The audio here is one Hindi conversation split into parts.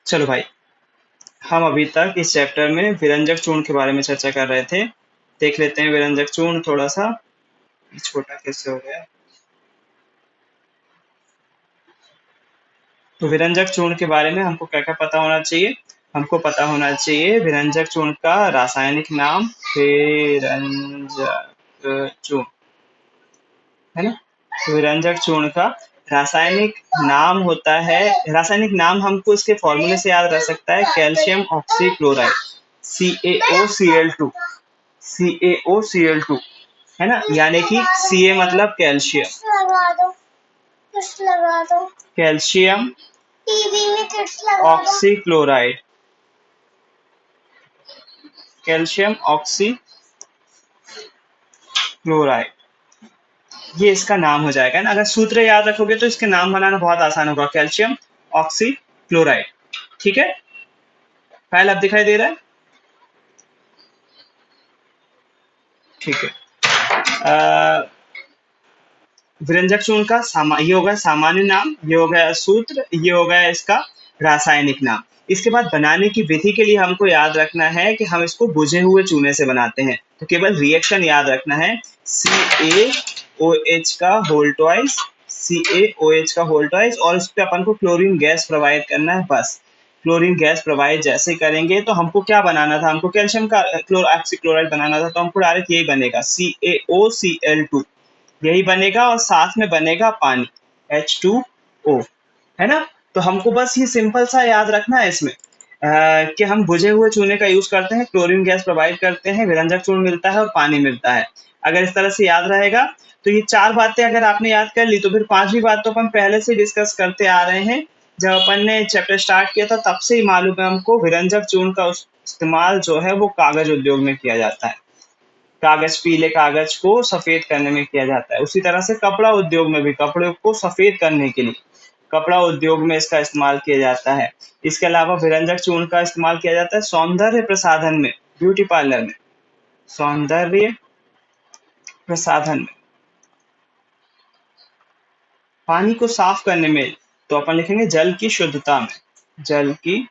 चलो भाई, हम अभी तक इस चैप्टर में विरंजक चूर्ण के बारे में चर्चा कर रहे थे। देख लेते हैं विरंजक चूर्ण थोड़ा सा। ये छोटा कैसे हो गया? तो विरंजक चूर्ण के बारे में हमको क्या क्या पता होना चाहिए? हमको पता होना चाहिए विरंजक चूर्ण का रासायनिक नाम, विरंजक चूर्ण, है ना। तो विरंजक चूर्ण का रासायनिक नाम होता है, रासायनिक नाम हमको इसके फॉर्मूले से याद रह सकता है, कैल्शियम ऑक्सीक्लोराइड, CaOCl2, CaOCl2, है ना। यानी कि Ca मतलब कैल्शियम, लगा दो, कुछ लगा दो, कैल्शियम टीवी में कुछ लगा दो, ऑक्सीक्लोराइड, कैल्शियम ऑक्सीक्लोराइड, ये इसका नाम हो जाएगा ना। अगर सूत्र याद रखोगे तो इसके नाम बनाना बहुत आसान होगा, कैल्शियम ऑक्सीक्लोराइड। ठीक है, फाइल अब दिखाई दे रहा है? ठीक है। विरंजक चूर्ण का ये हो गया सामान्य नाम, ये हो गया सूत्र, ये हो गया इसका रासायनिक नाम। इसके बाद बनाने की विधि के लिए हमको याद रखना है कि हम इसको बुझे हुए चूने से बनाते हैं, तो केवल रिएक्शन याद रखना है, CaOH का होल ट्वाइस, CaOH का होल ट्वाइस, और इस पे अपन को क्लोरीन गैस प्रोवाइड करना है, बस। क्लोरीन गैस प्रोवाइड जैसे करेंगे तो हमको क्या बनाना था, हमको कैल्शियम का ऑक्सीक्लोराइड बनाना था, तो हमको डायरेक्ट यही बनेगा, CaOCl2, यही बनेगा, और साथ में बनेगा पानी, H2O, है ना। तो हमको बस ये सिंपल सा याद रखना है इसमें कि हम बुझे हुए चूने का यूज करते हैं, क्लोरीन गैस प्रोवाइड करते हैं, विरंजक चूर्ण मिलता है और पानी मिलता है। अगर इस तरह से याद रहेगा तो ये चार बातें अगर आपने याद कर ली तो फिर पांचवी बात तो अपन पहले से डिस्कस करते आ रहे हैं। जब अपन ने चैप्टर स्टार्ट किया था तब से ही मालूम है हमको, विरंजक चूर्ण का इस्तेमाल जो है वो कागज उद्योग में किया जाता है। कागज, पीले कागज को सफेद करने में किया जाता है। उसी तरह से कपड़ा उद्योग में भी, कपड़े को सफेद करने के लिए कपड़ा उद्योग में इसका इस्तेमाल किया जाता है। इसके अलावा विरंजक चूर्ण का इस्तेमाल किया जाता है सौंदर्य प्रसाधन में, ब्यूटी पार्लर में, सौंदर्य प्रसाधन में। पानी को साफ करने में तो अपन लिखेंगे जल की शुद्धता में, जल की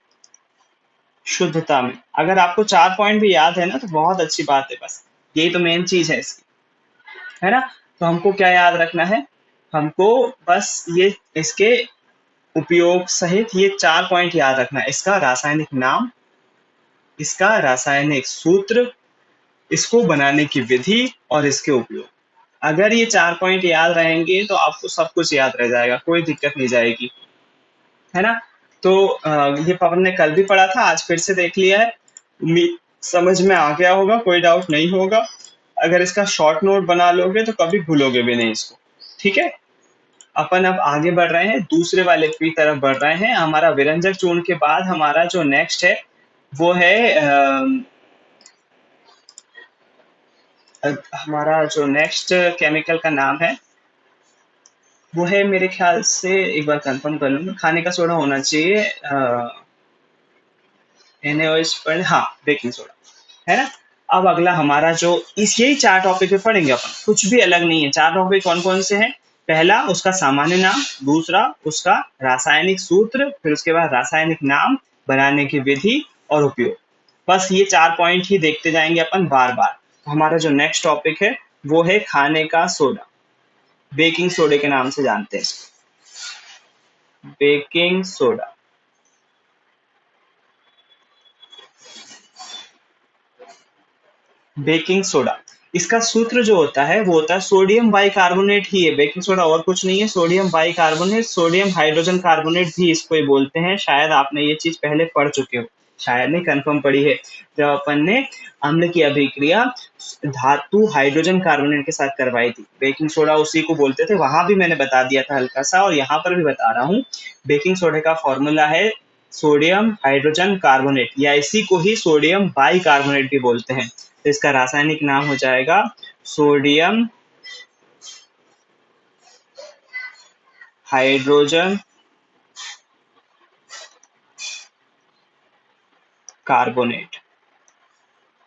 शुद्धता में। अगर आपको चार पॉइंट भी याद है ना तो बहुत अच्छी बात है, बस यही तो मेन चीज है इसकी, है ना। तो हमको क्या याद रखना है, हमको बस ये इसके उपयोग सहित ये चार पॉइंट याद रखना है, इसका रासायनिक नाम, इसका रासायनिक सूत्र, इसको बनाने की विधि और इसके उपयोग। अगर ये चार पॉइंट याद रहेंगे तो आपको सब कुछ याद रह जाएगा, कोई दिक्कत नहीं जाएगी, है ना। तो ये पवन ने कल भी पढ़ा था, आज फिर से देख लिया है, उम्मीद समझ में आ गया होगा, कोई डाउट नहीं होगा। अगर इसका शॉर्ट नोट बना लोगे तो कभी भूलोगे भी नहीं इसको। ठीक है, अपन अब आगे बढ़ रहे हैं, दूसरे वाले की तरफ बढ़ रहे हैं। हमारा विरंजक चूर्ण के बाद हमारा जो नेक्स्ट है वो है हमारा जो नेक्स्ट केमिकल का नाम है वो है, मेरे ख्याल से एक बार कंफर्म कर लूंगा, खाने का सोडा होना चाहिए, NaOH पर, हाँ, बेकिंग सोडा, है ना। अब अगला हमारा जो इस यही चार टॉपिक पे पढ़ेंगे अपन, कुछ भी अलग नहीं है। चार टॉपिक कौन कौन से हैं? पहला उसका सामान्य नाम, दूसरा उसका रासायनिक सूत्र, फिर उसके बाद रासायनिक नाम, बनाने की विधि और उपयोग। बस ये चार पॉइंट ही देखते जाएंगे अपन बार बार। तो हमारा जो नेक्स्ट टॉपिक है वो है खाने का सोडा, बेकिंग सोडे के नाम से जानते हैं इसको, बेकिंग सोडा। बेकिंग सोडा, इसका सूत्र जो होता है वो होता है सोडियम बाइकार्बोनेट ही है, बेकिंग सोडा और कुछ नहीं है, sodium bicarbonate, sodium hydrogen carbonate भी इसको ही बोलते हैं। शायद आपने ये चीज पहले पढ़ चुके हो, शायद नहीं, कंफर्म पढ़ी है, जब अपन ने अम्ल की अभिक्रिया धातु हाइड्रोजन कार्बोनेट के साथ करवाई थी, बेकिंग सोडा उसी को बोलते थे। वहां भी मैंने बता दिया था हल्का सा, और यहाँ पर भी बता रहा हूँ। बेकिंग सोडा का फॉर्मूला है सोडियम हाइड्रोजन कार्बोनेट, या इसी को ही सोडियम बाइकार्बोनेट भी बोलते हैं। तो इसका रासायनिक नाम हो जाएगा सोडियम हाइड्रोजन कार्बोनेट।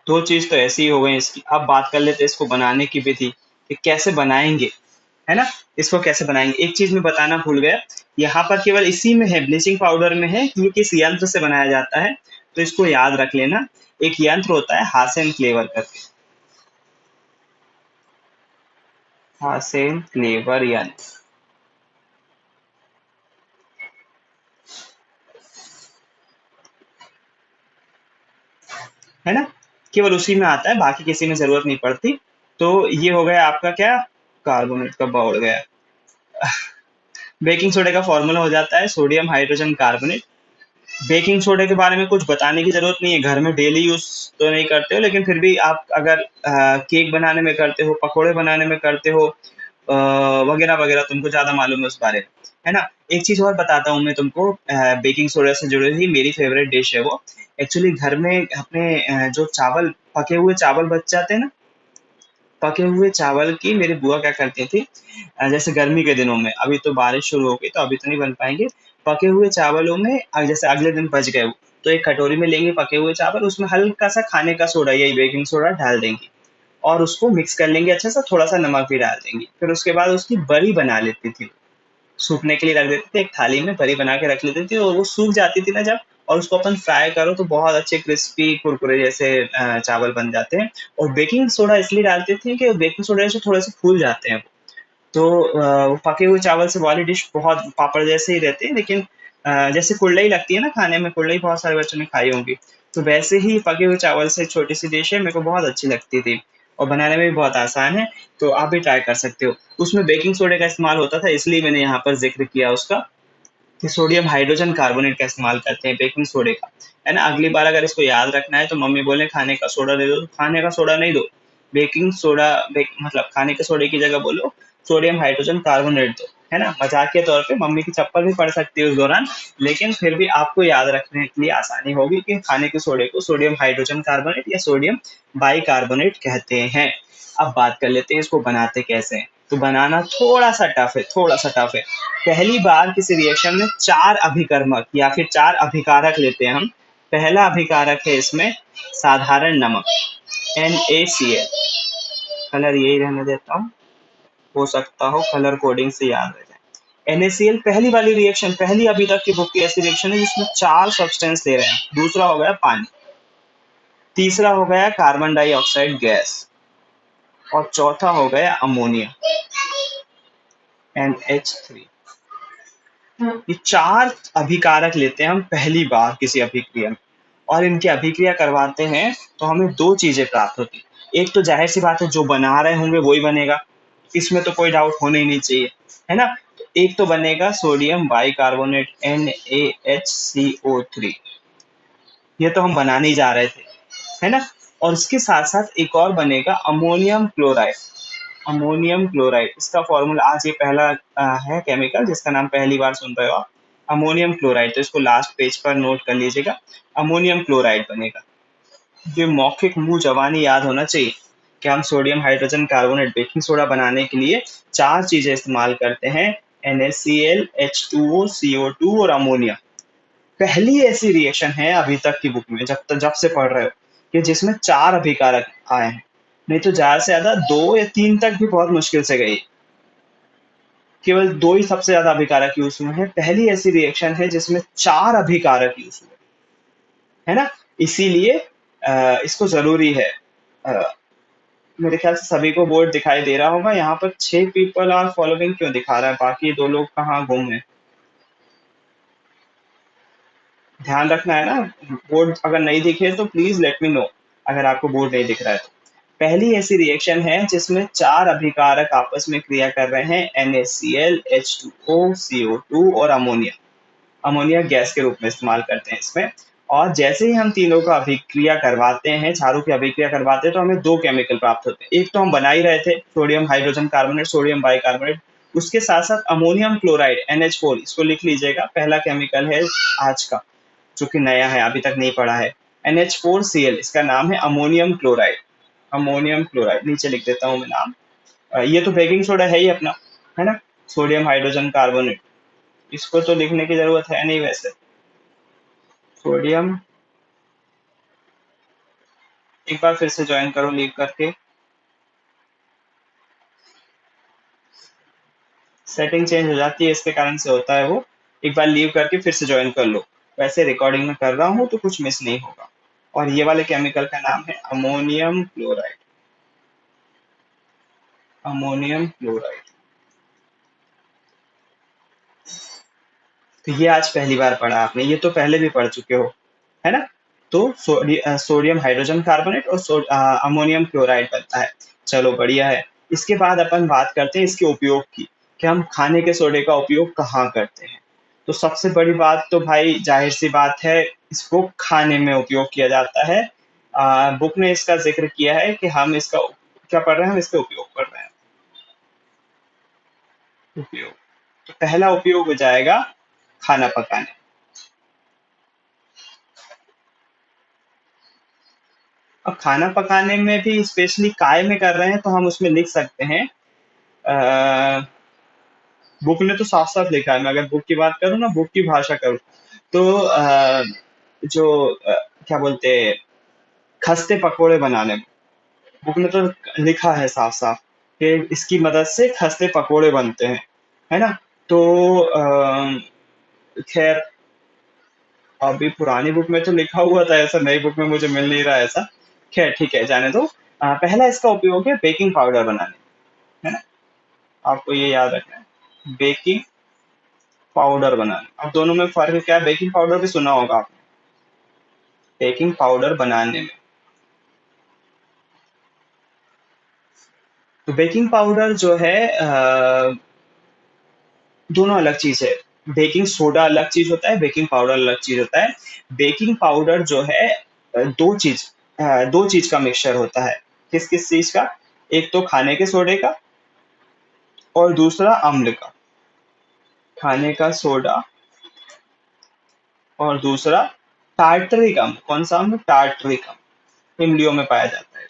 दो चीज तो ऐसी ही हो गई इसकी। अब बात कर लेते हैं इसको बनाने की विधि कि कैसे बनाएंगे। है ना? इसको कैसे बनाएंगे, एक चीज मैं बताना भूल गया, यहाँ पर केवल इसी में है, ब्लीचिंग पाउडर में है कि ये किस यंत्र से बनाया जाता है, तो इसको याद रख लेना। एक यंत्र होता है हासेन क्लेवर करके, हासेन क्लेवर यंत्र, है ना? केवल उसी में आता है, बाकी किसी में जरूरत नहीं पड़ती। तो ये हो गया आपका क्या, कार्बोनेट का बाउल गया। बेकिंग सोडा का फॉर्मूला हो जाता है sodium hydrogen carbonate. Baking soda के बारे में कुछ बताने की जरूरत नहीं है, घर में डेली यूज तो नहीं करते हो, लेकिन फिर भी आप अगर केक बनाने में करते हो, पकोड़े बनाने में करते हो, वगैरह वगैरह, तुमको ज्यादा मालूम है उस बारे में, है ना? एक चीज और बताता हूँ मैं तुमको, बेकिंग सोडा से जुड़ी हुई मेरी फेवरेट डिश है वो। एक्चुअली घर में अपने जो चावल, पके हुए चावल बच जाते हैं ना, पके हुए चावल की मेरी बुआ क्या करती थी, जैसे गर्मी के दिनों में, अभी तो बारिश शुरू हो गई तो अभी तो नहीं बन पाएंगे, पके हुए चावलों में जैसे अगले दिन बच गए वो, तो एक कटोरी में लेंगे पके हुए चावल, उसमें हल्का सा खाने का सोडा, यही बेकिंग सोडा डाल देंगे, और उसको मिक्स कर लेंगे अच्छे से, थोड़ा सा नमक भी डाल देंगे, फिर उसके बाद उसकी बड़ी बना लेती थी, सूखने के लिए रख देते थे, एक थाली में बड़ी बना के रख लेते थे, और वो सूख जाती थी ना जब, और उसको अपन फ्राई करो तो बहुत अच्छे क्रिस्पी कुरकुरे जैसे चावल बन जाते हैं। और बेकिंग सोडा इसलिए डालते थे कि बेकिंग सोडा से थोड़े से फूल जाते हैं, तो वो पके हुए चावल से वाली डिश बहुत पापड़ जैसे ही रहते हैं, लेकिन जैसे कुल्हड़ी लगती है ना खाने में, कुल्हड़ी बहुत सारे बच्चों ने खाई होंगी, तो वैसे ही पके हुए चावल से छोटी सी डिश है, मेरे को बहुत अच्छी लगती थी, और बनाने में भी बहुत आसान है, तो आप भी ट्राई कर सकते हो। उसमें बेकिंग सोडे का इस्तेमाल होता था, इसलिए मैंने यहाँ पर जिक्र किया उसका, कि सोडियम हाइड्रोजन कार्बोनेट का इस्तेमाल करते हैं बेकिंग सोडे का, है ना? अगली बार अगर इसको याद रखना है तो मम्मी बोले खाने का सोडा दे दो, तो खाने का सोडा नहीं दो, बेकिंग सोडा, मतलब खाने के सोडे की जगह बोलो सोडियम हाइड्रोजन कार्बोनेट दो, है ना? मजाक के तौर पे मम्मी की चप्पल भी पड़ सकती है उस दौरान, लेकिन फिर भी आपको याद रखने के लिए आसानी होगी कि खाने के सोडे को सोडियम हाइड्रोजन कार्बोनेट या सोडियम बाई कार्बोनेट कहते हैं। अब बात कर लेते हैं इसको बनाते कैसे हैं। तो बनाना थोड़ा सा टफ है, थोड़ा सा टफ है। पहली बार किसी रिएक्शन में 4 अभिकर्मक या फिर 4 अभिकारक लेते हैं हम। पहला अभिकारक है इसमें साधारण नमक, NaCl। कलर यही रहने देता हूँ, हो सकता हो कलर कोडिंग से याद रह जाए। NaCl पहली वाली रिएक्शन, पहली अभी तक की बुक की ऐसी रिएक्शन है जिसमें 4 सब्सटेंस ले रहे हैं। दूसरा हो गया पानी, तीसरा हो गया कार्बन डाइऑक्साइड गैस, और चौथा हो गया अमोनिया, NH3। ये 4 अभिकारक लेते हैं हम पहली बार किसी अभिक्रिया में, और इनकी अभिक्रिया करवाते हैं तो हमें 2 चीजें प्राप्त होती हैं। एक तो जाहिर सी बात है, जो बना रहे होंगे वही बनेगा, इसमें तो कोई डाउट होने ही नहीं चाहिए, है ना? तो एक तो बनेगा सोडियम बाइकार्बोनेट, NaHCO3, ये तो हम बनाने ही जा रहे थे, है ना? और इसके साथ साथ एक और बनेगा अमोनियम क्लोराइड। अमोनियम क्लोराइड, इसका फॉर्मूला आज ये पहला है केमिकल जिसका नाम पहली बार सुन रहे हो आप, अमोनियम क्लोराइड, तो इसको लास्ट पेज पर नोट कर लीजिएगा, अमोनियम क्लोराइड बनेगा। ये मौखिक मुंह जबानी याद होना चाहिए कि हम sodium hydrogen carbonate baking soda बनाने के लिए 4 चीजें इस्तेमाल करते हैं, NaCl, H2O, CO2 और अमोनिया। पहली ऐसी रिएक्शन है अभी तक की बुक में, जब से पढ़ रहे हो, कि जिसमें 4 अभिकारक आए हैं, नहीं तो ज्यादा से ज्यादा 2 या 3 तक भी बहुत मुश्किल से गई, केवल 2 ही सबसे ज्यादा अभिकारक यूज हुए हैं। पहली ऐसी रिएक्शन है जिसमें 4 अभिकारक यूज हुए, है ना? इसीलिए इसको जरूरी है। अ, मेरे ख्याल से सभी को बोर्ड दिखाई दे रहा होगा, यहाँ पर 6 पीपल आर फॉलोइंग क्यों दिखा रहा है, बाकी 2 लोग कहाँ गुम हैं? ध्यान रखना है ना, बोर्ड अगर नहीं दिखे तो प्लीज लेट मी नो, अगर आपको बोर्ड नहीं दिख रहा है तो। पहली ऐसी रिएक्शन है जिसमें 4 अभिकारक आपस में क्रिया कर रहे हैं, NaCl, H2O, CO2 और अमोनिया। अमोनिया गैस के रूप में इस्तेमाल करते हैं इसमें। और जैसे ही हम तीनों का अभिक्रिया करवाते हैं, चारों की अभिक्रिया करवाते हैं, तो हमें 2 केमिकल प्राप्त होते हैं। एक तो हम बना ही रहे थे, sodium hydrogen carbonate, sodium bicarbonate, उसके साथ साथ अमोनियम क्लोराइड, NH4, इसको लिख लीजिएगा, पहला केमिकल है आज का, जो कि नया है, अभी तक नहीं पढ़ा है। NH4Cl, इसका नाम है अमोनियम क्लोराइड। अमोनियम क्लोराइड नीचे लिख देता हूँ मैं नाम। ये तो बेकिंग सोडा है ही अपना, है ना? सोडियम हाइड्रोजन कार्बोनेट, इसको तो लिखने की जरूरत है नहीं वैसे। सोडियम, एक बार फिर से ज्वाइन करो लीव करके। सेटिंग चेंज हो जाती है, इसके कारण से होता है वो। एक बार लीव करके फिर से ज्वाइन कर लो। वैसे रिकॉर्डिंग में कर रहा हूँ तो कुछ मिस नहीं होगा। और ये वाले केमिकल का नाम है अमोनियम क्लोराइड। Ammonium chloride. तो ये आज पहली बार पढ़ा आपने, ये तो पहले भी पढ़ चुके हो, है ना? तो सोडियम हाइड्रोजन कार्बोनेट और अमोनियम क्लोराइड बनता है। चलो बढ़िया है। इसके बाद अपन बात करते हैं इसके उपयोग की, कि हम खाने के सोडे का उपयोग कहाँ करते हैं। तो सबसे बड़ी बात तो भाई जाहिर सी बात है, इसको खाने में उपयोग किया जाता है। बुक ने इसका जिक्र किया है कि हम इसका क्या पढ़ रहे हैं, हम इसका उपयोग पढ़ रहे हैं। उपयोग, तो पहला उपयोग हो जाएगा खाना पकाने। अब खाना पकाने में भी स्पेशली काय में कर रहे हैं तो हम उसमें लिख सकते हैं, बुक ने तो साफ साफ लिखा है, मैं अगर बुक की बात करूँ ना, बुक की भाषा करूँ तो जो क्या बोलते हैं, खस्ते पकोड़े बनाने में, बुक ने तो लिखा है साफ साफ कि इसकी मदद से खस्ते पकोड़े बनते हैं, है ना? तो खैर, अभी पुरानी बुक में तो लिखा हुआ था ऐसा, नई बुक में मुझे मिल नहीं रहा है ऐसा। खैर ठीक है, जाने दो। पहला इसका उपयोग है बेकिंग पाउडर बनाने, है ना? आपको ये याद रखना है, बेकिंग पाउडर बनाने। अब दोनों में फर्क क्या है? बेकिंग पाउडर भी सुना होगा आपने, बेकिंग पाउडर बनाने में। तो बेकिंग पाउडर जो है दोनों अलग चीज है। बेकिंग सोडा अलग चीज होता है, बेकिंग पाउडर अलग चीज होता है। बेकिंग पाउडर जो है दो चीज का मिक्सचर होता है। किस किस चीज का? एक तो खाने के सोडे का और दूसरा अम्ल का। खाने का सोडा और दूसरा टार्टरिक अम्ल। कौन सा अम्ल? टार्टरिक अम्ल, इमलियों में पाया जाता है।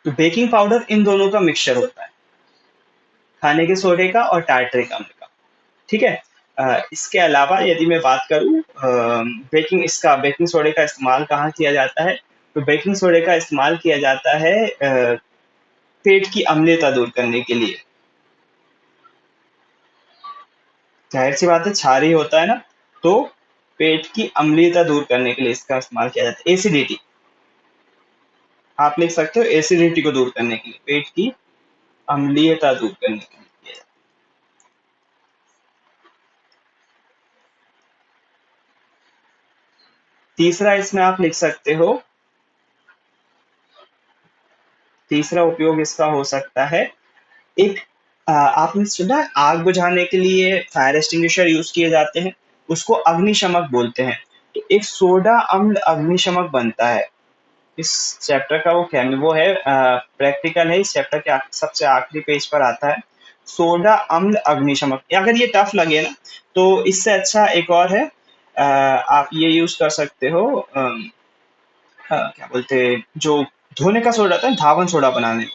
तो बेकिंग पाउडर इन दोनों का मिक्सचर होता है, खाने के सोडे का और टार्टरिक अम्ल का। ठीक है। इसके अलावा यदि मैं बात करूं, बेकिंग सोडे का इस्तेमाल कहाँ किया जाता है? तो बेकिंग सोडे का इस्तेमाल किया जाता है पेट की अम्लता दूर करने के लिए। जाहिर सी बात है, क्षारीय होता है ना, तो पेट की अम्लता दूर करने के लिए इसका इस्तेमाल किया जाता है। एसिडिटी, आप लिख सकते हो, एसिडिटी को दूर करने के लिए, पेट की अम्लीयता दूर करने के लिए किया जाता है। तीसरा इसमें आप लिख सकते हो, तीसरा उपयोग इसका हो सकता है, एक आपने सुना है आग बुझाने के लिए फायर एक्सटिंग्विशर यूज किए जाते हैं, उसको अग्निशमक बोलते हैं। तो एक सोडा अम्ल अग्निशमक बनता है। इस चैप्टर का वो है, प्रैक्टिकल है, इस चैप्टर के सबसे आखिरी पेज पर आता है, सोडा अम्ल अग्निशमक। अगर ये टफ लगे ना, तो इससे अच्छा एक और है, आप ये यूज कर सकते हो, क्या बोलते हैं, जो धोने का सोडा था, धावन सोडा बनाने।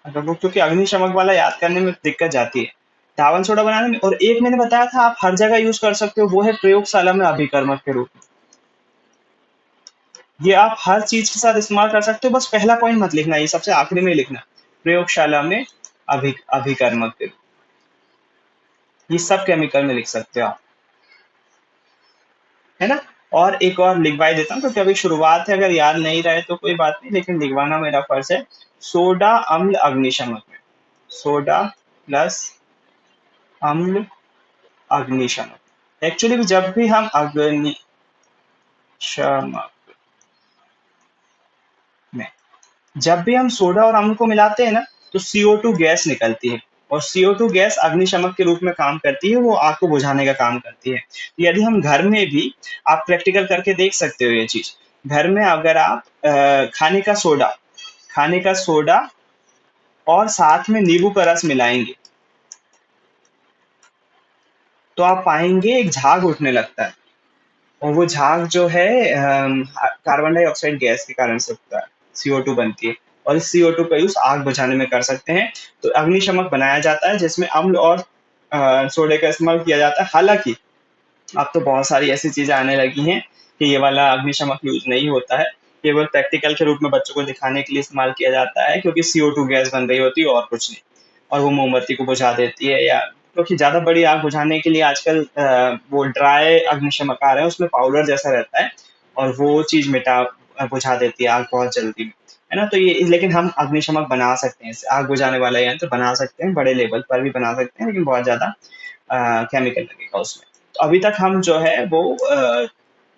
अगर वो, क्योंकि अग्निशमक वाला याद करने में दिक्कत जाती है, धावन सोडा बनाने में। और एक मैंने बताया था आप हर जगह यूज कर सकते हो, वो है प्रयोगशाला में अभिकर्मक के रूप में। ये आप हर चीज के साथ इस्तेमाल कर सकते हो, बस पहला पॉइंट मत लिखना, ये सबसे आखिरी में लिखना, प्रयोगशाला में अभिकर्मक के रूप। ये सब केमिकल में लिख सकते हो आप, है ना? और एक और लिखवाई देता हूँ, क्योंकि अभी शुरुआत है, अगर याद नहीं रहे तो कोई बात नहीं, लेकिन लिखवाना मेरा फर्ज है। सोडा अम्ल अग्निशमक में, सोडा प्लस अम्ल अग्निशमक। एक्चुअली जब भी हम अग्निशमक में, जब भी हम सोडा और अम्ल को मिलाते हैं ना, तो CO2 गैस निकलती है, और CO2 गैस अग्निशमक के रूप में काम करती है, वो आग को बुझाने का काम करती है। यदि हम घर में भी, आप प्रैक्टिकल करके देख सकते हो ये चीज, घर में अगर आप खाने का सोडा और साथ में नींबू का रस मिलाएंगे, तो आप पाएंगे एक झाग उठने लगता है। और वो झाग जो है कार्बन डाइऑक्साइड गैस के कारण से होता है, CO2 बनती है। और इस CO2 का यूज आग बुझाने में कर सकते हैं। तो अग्निशमक बनाया जाता है जिसमें अम्ल और सोडे का इस्तेमाल किया जाता है। हालांकि अब तो बहुत सारी ऐसी चीजें आने लगी हैं कि ये वाला अग्निशमक यूज नहीं होता है, केवल प्रैक्टिकल के रूप में बच्चों को दिखाने के लिए इस्तेमाल किया जाता है, क्योंकि CO2 गैस बन रही होती है और कुछ नहीं, और वो मोमबत्ती को बुझा देती है। या क्योंकि ज़्यादा बड़ी आग बुझाने के लिए आजकल वो ड्राई अग्निशमक आ रहे हैं, उसमें पाउडर जैसा रहता है और वो चीज़ बुझा देती है आग बहुत जल्दी, है ना? तो ये, लेकिन हम अग्निशमक बना सकते हैं, इससे आग बुझाने वाला यंत्र बना सकते हैं, बड़े लेवल पर भी बना सकते हैं, लेकिन बहुत ज़्यादा केमिकल लगेगा उसमें। तो अभी तक हम जो है वो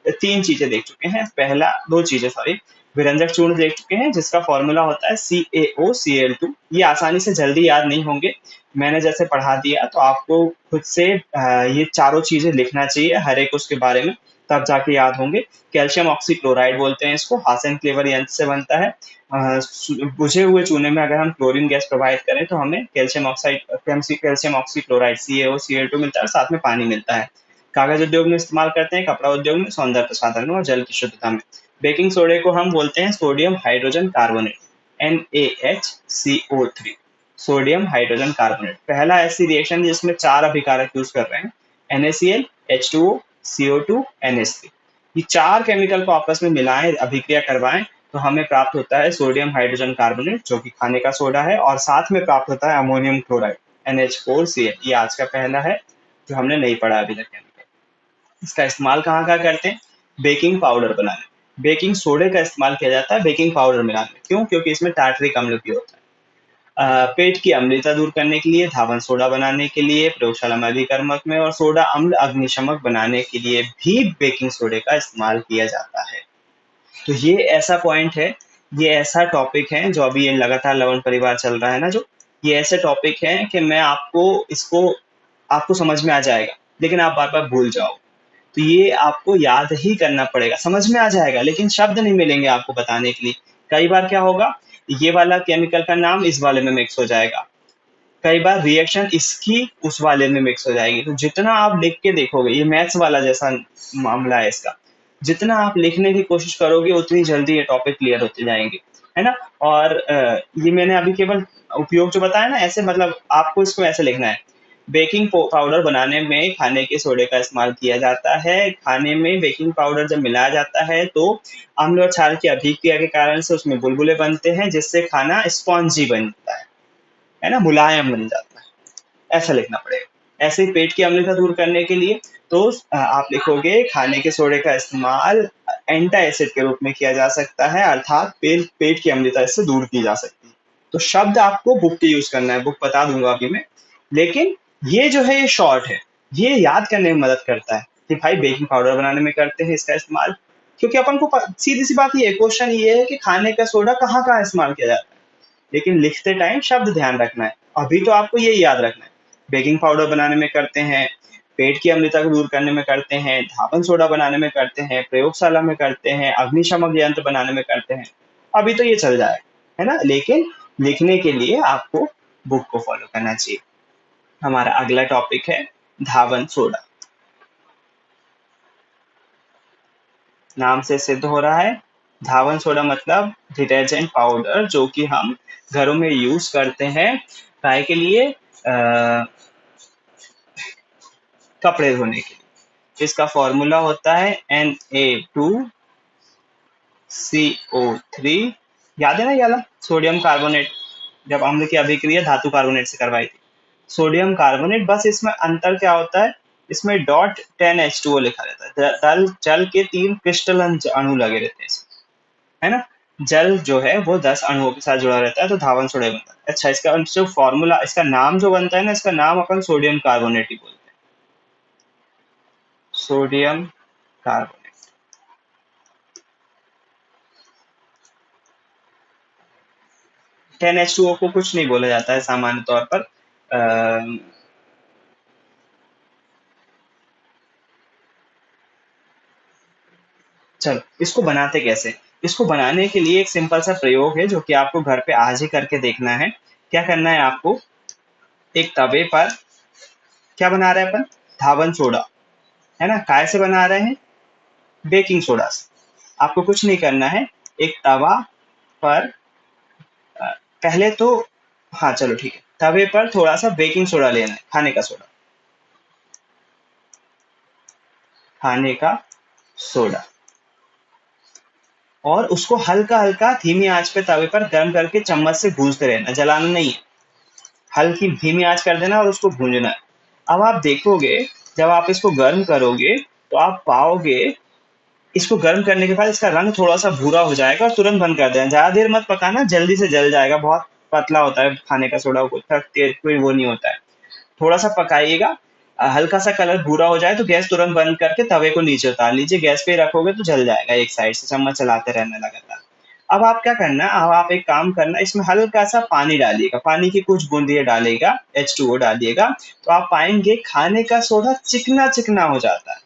3 चीज़ें देख चुके हैं। पहला 2 चीज़ें सॉरी, विरंजक चूर्ण देख चुके हैं जिसका फ़ॉर्मूला होता है CaOCl2। ये आसानी से जल्दी याद नहीं होंगे। मैंने जैसे पढ़ा दिया तो आपको खुद से ये चारों चीज़ें लिखना चाहिए हर एक उसके बारे में, तब जाके याद होंगे। कैल्शियम ऑक्सीक्लोराइड बोलते हैं इसको, हासेन-क्लेवर यंत्र से बनता है। बुझे हुए चूने में अगर हम क्लोरीन गैस प्रोवाइड करें तो हमें कैल्शियम ऑक्सीक्लोराइड CaOCl2 मिलता है और साथ में पानी मिलता है। कागज उद्योग में इस्तेमाल करते हैं, कपड़ा उद्योग में, सौंदर्य प्रसाधन में और जल की शुद्धता में। बेकिंग सोडे को हम बोलते हैं sodium hydrogen carbonate, NaHCO3। Sodium hydrogen carbonate पहला ऐसी रिएक्शन जिसमें 4 अभिकारक यूज कर रहे हैं, NaCl, H2O, CO2, NH3। ये 4 केमिकल को आपस में मिलाएं, अभिक्रिया करवाएं, तो हमें प्राप्त होता है सोडियम हाइड्रोजन कार्बोनेट, जो कि खाने का सोडा है, और साथ में प्राप्त होता है अमोनियम क्लोराइड, NH4Cl। ये आज का पहला है जो हमने नहीं पढ़ा अभी तक। इसका इस्तेमाल कहाँ-कहाँ करते हैं? बेकिंग पाउडर बनाने, बेकिंग सोडे का इस्तेमाल किया जाता है बेकिंग पाउडर मिलाने में। क्यों? क्योंकि इसमें टार्टरिक अम्ल भी होता है। पेट की अम्लता दूर करने के लिए, धावन सोडा बनाने के लिए, प्रयोगशाला में अभिकर्मक में, और सोडा अम्ल अग्निशमक बनाने के लिए भी बेकिंग सोडे का इस्तेमाल किया जाता है। तो ये ऐसा पॉइंट है, ये ऐसा टॉपिक है जो अभी ये लगातार लवण परिवार चल रहा है ना, जो ये ऐसे टॉपिक है कि मैं आपको समझ में आ जाएगा, लेकिन आप बार बार भूल जाओ। तो ये आपको याद ही करना पड़ेगा, समझ में आ जाएगा लेकिन शब्द नहीं मिलेंगे आपको बताने के लिए। कई बार क्या होगा, ये वाला केमिकल का नाम इस वाले में मिक्स हो जाएगा, कई बार रिएक्शन इसकी उस वाले में मिक्स हो जाएगी। तो जितना आप लिख के देखोगे, ये मैथ्स वाला जैसा मामला है इसका, जितना आप लिखने की कोशिश करोगे उतनी जल्दी ये टॉपिक क्लियर होते जाएंगे, है ना? और ये मैंने अभी केवल उपयोग जो बताया ना, ऐसे मतलब आपको इसको ऐसे लिखना है। बेकिंग पाउडर बनाने में खाने के सोडे का इस्तेमाल किया जाता है। खाने में बेकिंग पाउडर जब मिलाया जाता है तो अम्ल और क्षार की अभिक्रिया के कारण से उसमें बुलबुले बनते हैं, जिससे खाना स्पॉन्जी बनता है ना, मुलायम बन जाता है। ऐसा लिखना पड़ेगा। ऐसे ही पेट की अम्लता दूर करने के लिए तो आप लिखोगे खाने के सोडे का इस्तेमाल एंटा एसिड के रूप में किया जा सकता है, अर्थात पेट की अम्लता इससे दूर की जा सकती है। तो शब्द आपको बुक के यूज करना है, बुक बता दूंगा अभी मैं, लेकिन ये जो है ये शॉर्ट है, ये याद करने में मदद करता है कि भाई बेकिंग पाउडर बनाने में करते हैं इसका इस्तेमाल। क्योंकि अपन को सीधी सी बात ये क्वेश्चन ये है कि खाने का सोडा कहाँ कहाँ इस्तेमाल किया जाता है, लेकिन लिखते टाइम शब्द ध्यान रखना है। अभी तो आपको ये याद रखना है, बेकिंग पाउडर बनाने में करते हैं, पेट की अम्लता को दूर करने में करते हैं, धावन सोडा बनाने में करते हैं, प्रयोगशाला में करते हैं, अग्निशमक यंत्र बनाने में करते हैं। अभी तो ये चल जाए, है ना? लेकिन लिखने के लिए आपको बुक को फॉलो करना चाहिए। हमारा अगला टॉपिक है धावन सोडा। नाम से सिद्ध हो रहा है, धावन सोडा मतलब डिटर्जेंट पाउडर, जो कि हम घरों में यूज करते हैं काय के लिए, कपड़े धोने के लिए। इसका फॉर्मूला होता है Na2CO3। याद है ना ये वाला, सोडियम कार्बोनेट, जब अम्ल की अभिक्रिया धातु कार्बोनेट से करवाई थी, सोडियम कार्बोनेट। बस इसमें अंतर क्या होता है, इसमें डॉट 10H2O लिखा रहता है। जल के 3 क्रिस्टलन अणु लगे रहते हैं इसमें, है ना? जल जो है वो 10 अणुओं के साथ जुड़ा रहता है, तो धावन सोडा बनता है। अच्छा, इसका जो फॉर्मूला, इसका नाम जो बनता है ना, इसका नाम अपन सोडियम कार्बोनेट ही बोलते हैं, सोडियम कार्बोनेट। 10H2O को कुछ नहीं बोला जाता है सामान्य तौर पर। चलो, इसको बनाते कैसे? इसको बनाने के लिए एक सिंपल सा प्रयोग है जो कि आपको घर पे आज ही करके देखना है। क्या करना है आपको, एक तवे पर, क्या बना रहे हैं अपन, धावन सोडा, है ना? काय से बना रहे हैं, बेकिंग सोडा से। आपको कुछ नहीं करना है, एक तवा पर पहले तो, हाँ चलो ठीक है, तवे पर थोड़ा सा बेकिंग सोडा लेना है, खाने का सोडा, खाने का सोडा, और उसको हल्का हल्का धीमी आंच पे तवे पर गर्म करके चम्मच से गूंजते रहना, जलाना नहीं है, हल्की धीमी आंच कर देना और उसको भूंजना है। अब आप देखोगे जब आप इसको गर्म करोगे तो आप पाओगे इसको गर्म करने के बाद इसका रंग थोड़ा सा भूरा हो जाएगा और तुरंत बंद कर देना। ज्यादा देर मत पकाना, जल्दी से जल जाएगा, बहुत पतला होता है खाने का सोडा, कोई वो नहीं होता है। थोड़ा सा पकाइएगा, हल्का सा कलर भूरा हो जाए तो गैस तुरंत बंद करके तवे को नीचे उतार लीजिए। गैस पे ही रखोगे तो जल जाएगा एक साइड से, चम्मच चलाते रहना लगातार। अब आप क्या करना, अब आप एक काम करना, इसमें हल्का सा पानी डालिएगा, पानी की कुछ बूंदियां डालिएगा, H2O डालिएगा, तो आप पाएंगे खाने का सोडा चिकना चिकना हो जाता है।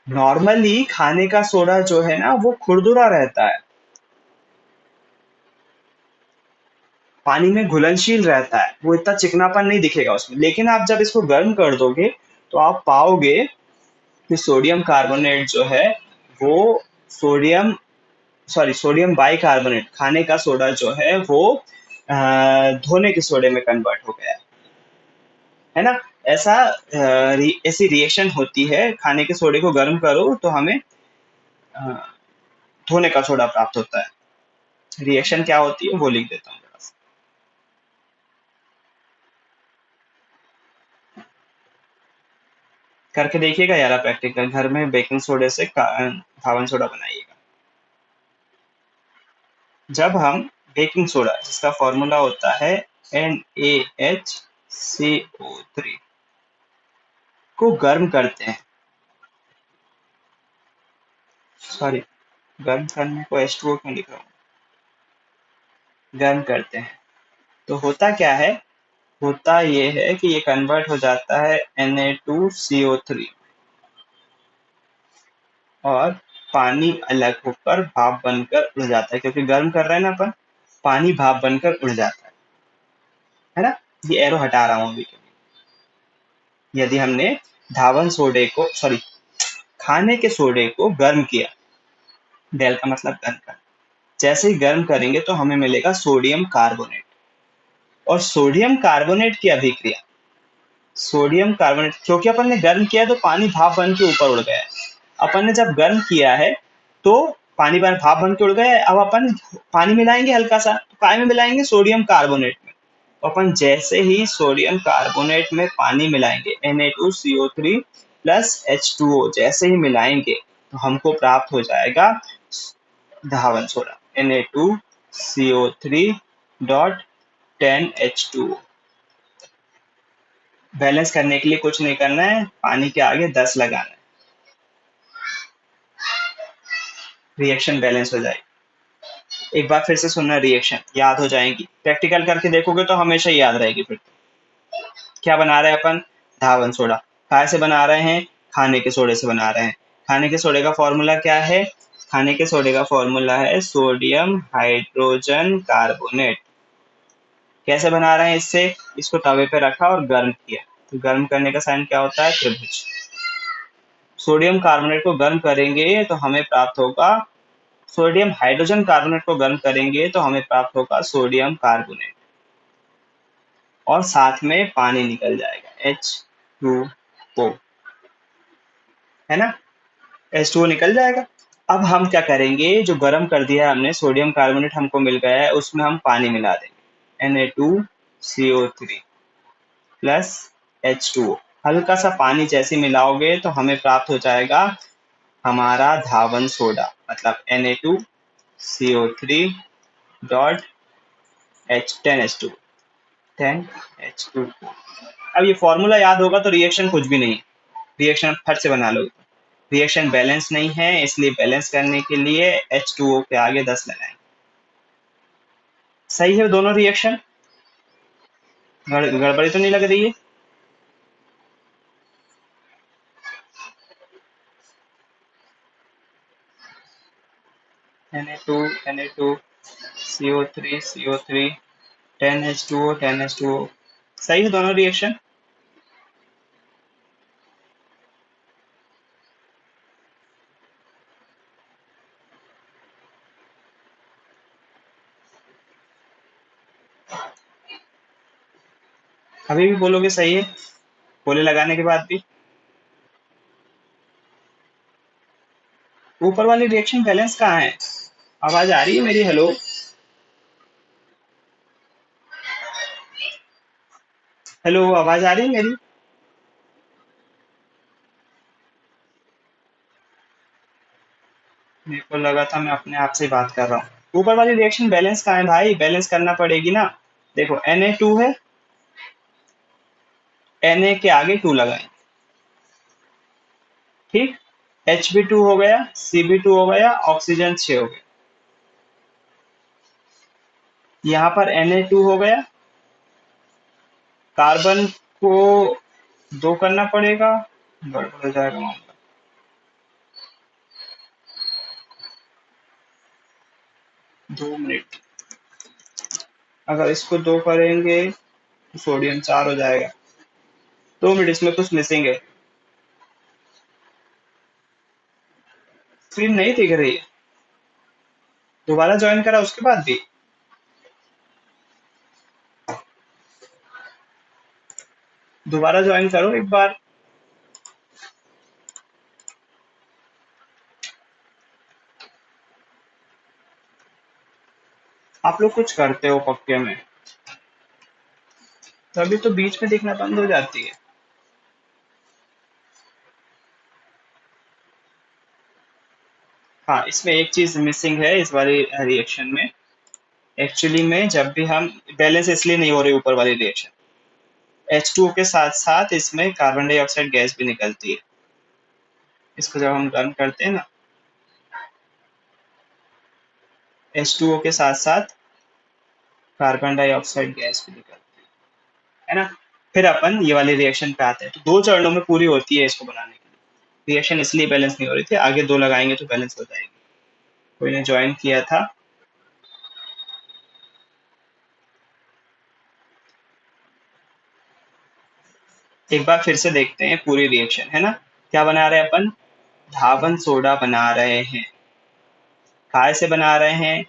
नॉर्मली खाने का सोडा जो है ना वो खुरदुरा रहता है, पानी में घुलनशील रहता है, वो इतना चिकनापन नहीं दिखेगा उसमें। लेकिन आप जब इसको गर्म कर दोगे तो आप पाओगे कि सोडियम कार्बोनेट जो है वो सोडियम सोडियम बाइकार्बोनेट, खाने का सोडा जो है वो धोने के सोडे में कन्वर्ट हो गया है ना। ऐसा ऐसी रिएक्शन होती है, खाने के सोडे को गर्म करो तो हमें अ, धोने का सोडा प्राप्त होता है। रिएक्शन क्या होती है वो लिख देता हूँ जरा सा। करके देखिएगा यार, प्रैक्टिकल घर में बेकिंग सोडे से खावन सोडा बनाइएगा। जब हम बेकिंग सोडा जिसका फॉर्मूला होता है NaHCO3 को गर्म करते हैं, सॉरी गर्म करने को H2O क्यों लिख रहा हूँ, गर्म करते हैं तो होता क्या है, होता ये है कि ये कन्वर्ट हो जाता है Na2CO3 और पानी अलग होकर भाप बनकर उड़ जाता है, क्योंकि गर्म कर रहे हैं ना अपन, पानी भाप बनकर उड़ जाता है ना। ये एरो हटा रहा हूँ अभी के लिए। यदि हमने धावन सोडे को, सॉरी खाने के सोडे को गर्म किया, डेल का मतलब गर्म कर, जैसे ही गर्म करेंगे तो हमें मिलेगा सोडियम कार्बोनेट। और सोडियम कार्बोनेट की अभिक्रिया, सोडियम कार्बोनेट, क्योंकि अपन ने गर्म किया तो पानी भाप बन के ऊपर उड़ गया है। अपन ने जब गर्म किया है तो पानी बन भाप बन के उड़ गया है। अब अपन पानी मिलाएंगे हल्का सा, तो काय में मिलाएंगे, सोडियम कार्बोनेट में। तो अपन जैसे ही सोडियम कार्बोनेट में पानी मिलाएंगे Na2CO3 प्लस H2O जैसे ही मिलाएंगे तो हमको प्राप्त हो जाएगा धावन soda Na2CO3 dot 10H2O। Balance करने के लिए कुछ नहीं करना है, पानी के आगे 10 लगाना है, रिएक्शन बैलेंस हो जाएगी। एक बार फिर से सुनना, रिएक्शन याद हो जाएगी, प्रैक्टिकल करके देखोगे तो हमेशा याद रहेगी। फिर क्या बना रहे हैं अपन, धावन सोडा। काय से बना रहे हैं, खाने के सोडे से बना रहे हैं। खाने के सोडे का फॉर्मूला क्या है, खाने के सोडे का फॉर्मूला है सोडियम हाइड्रोजन कार्बोनेट। कैसे बना रहे हैं इससे, इसको तवे पे रखा और गर्म किया, तो गर्म करने का साइन क्या होता है, त्रिभुज। सोडियम कार्बोनेट को गर्म करेंगे तो हमें प्राप्त होगा, सोडियम हाइड्रोजन कार्बोनेट को गर्म करेंगे तो हमें प्राप्त होगा सोडियम कार्बोनेट, और साथ में पानी निकल जाएगा H2O, है ना, H2O निकल जाएगा। अब हम क्या करेंगे, जो गर्म कर दिया हमने सोडियम कार्बोनेट हमको मिल गया है, उसमें हम पानी मिला देंगे Na2CO3 प्लस H2O। हल्का सा पानी जैसे मिलाओगे तो हमें प्राप्त हो जाएगा हमारा धावन सोडा, मतलब Na2CO3 डॉट H10H2, 10H2। अब ये फॉर्मूला याद होगा तो रिएक्शन कुछ भी नहीं, रिएक्शन फट से बना लोगे। रिएक्शन बैलेंस नहीं है, इसलिए बैलेंस करने के लिए H2O के आगे 10 लगाएंगे। सही है दोनों रिएक्शन, गड़बड़ी तो नहीं लग रही है। Na2 Na2 CO3 CO3 10H2O 10H2O, सही है दोनों रिएक्शन। अभी भी बोलोगे सही है, गोले लगाने के बाद भी। ऊपर वाली रिएक्शन बैलेंस कहाँ है? आवाज आ रही है मेरी? हेलो हेलो, आवाज आ रही है मेरी? मेरे को लगा था मैं अपने आप से बात कर रहा हूँ। ऊपर वाली रिएक्शन बैलेंस कहाँ है भाई? बैलेंस करना पड़ेगी ना। देखो Na2 है, Na के आगे 2 लगाएं, ठीक। Hb2 हो गया, Cb2 हो गया, ऑक्सीजन 6 हो गया। यहाँ पर Na2 हो गया, कार्बन को 2 करना पड़ेगा, गड़बड़ हो जाएगा मामला। 2 मिनट, अगर इसको 2 करेंगे तो सोडियम 4 हो जाएगा। 2 मिनट, इसमें कुछ मिसिंग है, स्क्रीन नहीं दिख रही है। दोबारा ज्वाइन करा उसके बाद भी? दोबारा ज्वाइन करो एक बार। आप लोग कुछ करते हो पक्के में, तभी तो बीच में दिखना बंद हो जाती है। हाँ, इसमें एक चीज मिसिंग है इस वाली रिएक्शन में। एक्चुअली में जब भी हम बैलेंस इसलिए नहीं हो रही ऊपर वाली रिएक्शन, H2O के साथ साथ इसमें कार्बन डाइऑक्साइड गैस भी निकलती है। इसको जब हम रन करते हैं ना, H2O के साथ साथ कार्बन डाइऑक्साइड गैस भी निकलती है ना। फिर अपन ये वाली रिएक्शन पे आते हैं, तो 2 चरणों में पूरी होती है इसको बनाने के लिए। रिएक्शन इसलिए बैलेंस नहीं हो रही थी, आगे 2 लगाएंगे तो बैलेंस हो जाएगी। कोई ने ज्वाइन किया था? एक बार फिर से देखते हैं पूरी रिएक्शन, है ना। क्या बना रहे हैं अपन? धावन सोडा बना रहे हैं। काय से बना रहे हैं?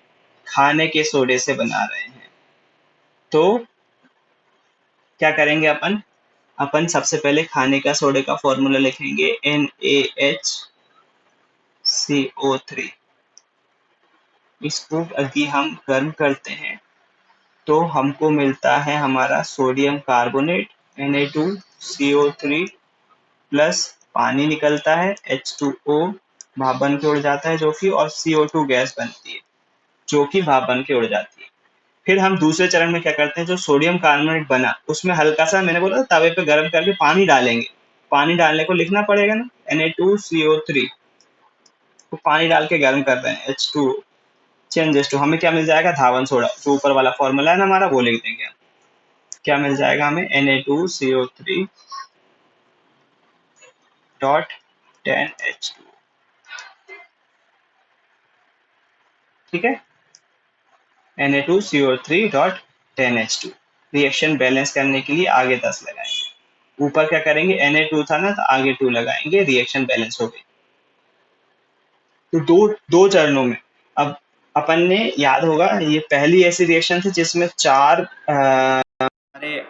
खाने के सोडे से बना रहे हैं। तो क्या करेंगे अपन? अपन सबसे पहले खाने का सोडे का फॉर्मूला लिखेंगे, NaHCO3। इसको यदि हम गर्म करते हैं तो हमको मिलता है हमारा सोडियम कार्बोनेट Na2CO3 प्लस पानी निकलता है H2O, भाप बन के उड़ जाता है जो कि, और CO2 गैस बनती है जो कि भाप बन के उड़ जाती है। फिर हम दूसरे चरण में क्या करते हैं, जो सोडियम कार्बोनेट बना उसमें हल्का सा, मैंने बोला तवे पे गर्म करके पानी डालेंगे। पानी डालने को लिखना पड़ेगा ना, Na2CO3 तो पानी डाल के गर्म कर रहे हैं, H2 चेंजेस टू, हमें क्या मिल जाएगा? धावन सोडा। जो ऊपर वाला फॉर्मूला है ना हमारा, वो लिख देंगे। क्या मिल जाएगा हमें? Na2CO3.10H2। ठीक है, Na2CO3.10H2। रिएक्शन बैलेंस करने के लिए आगे 10 लगाएंगे। ऊपर क्या करेंगे? Na2 था ना, तो आगे 2 लगाएंगे, रिएक्शन बैलेंस हो गई। तो दो चरणों में। अब अपन ने, याद होगा, ये पहली ऐसी रिएक्शन थी जिसमें 4 अरे